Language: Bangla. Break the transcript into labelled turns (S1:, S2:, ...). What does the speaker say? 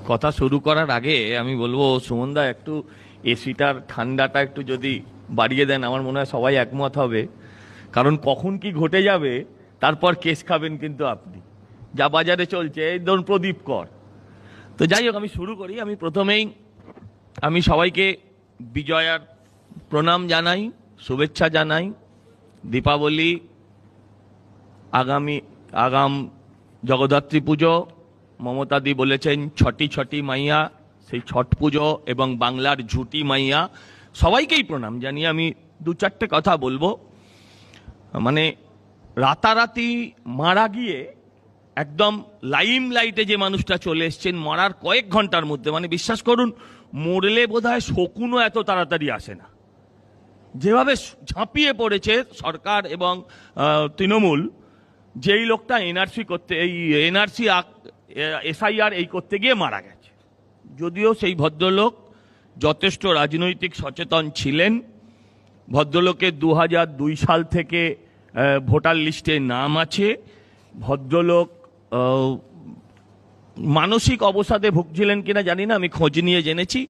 S1: কথা শুরু করার আগে আমি বলবো সুমনদা একটু এসিটার ঠান্ডাটা একটু যদি বাড়িয়ে দেন আমার মনে হয় সবাই একমত হবে। কারণ কখন কি ঘটে যাবে তারপর কেস খাবেন কিন্তু আপনি। যা বাজারে চলছে এই ধরুন প্রদীপ কর। তো যাই হোক আমি শুরু করি। আমি প্রথমেই আমি সবাইকে বিজয়ার প্রণাম জানাই, শুভেচ্ছা জানাই। দীপাবলি আগাম জগদ্ধাত্রী পুজো, মমতাদি বলেছেন ছটি ছটি মাইয়া, সেই ছট পুজো এবং বাংলার ঝুটি মাইয়া, সবাইকেই প্রণাম জানিয়ে আমি দু চারটে কথা বলবো। মানে রাতারাতি মারা গিয়ে একদম লাইম লাইটে যে মানুষটা চলে এসছেন মারার কয়েক ঘন্টার মধ্যে, মানে বিশ্বাস করুন মরলে বোধহয় শকুনও এত তাড়াতাড়ি আসে না। যেভাবে ঝাঁপিয়ে পড়েছে সরকার এবং তৃণমূল, যেই লোকটা এনআরসি করতে এই এনআরসি এসআইআর এই করতে গিয়ে মারা গেছে। যদিও সেই ভদ্রলোক যথেষ্ট রাজনৈতিক সচেতন ছিলেন, ভদ্রলোকের 2002 সাল থেকে ভোটার লিস্টে নাম আছে, ভদ্রলোক মানসিক অবসাদে ভুগছিলেন কিনা জানি না, আমি খোঁজ নিয়ে জেনেছি।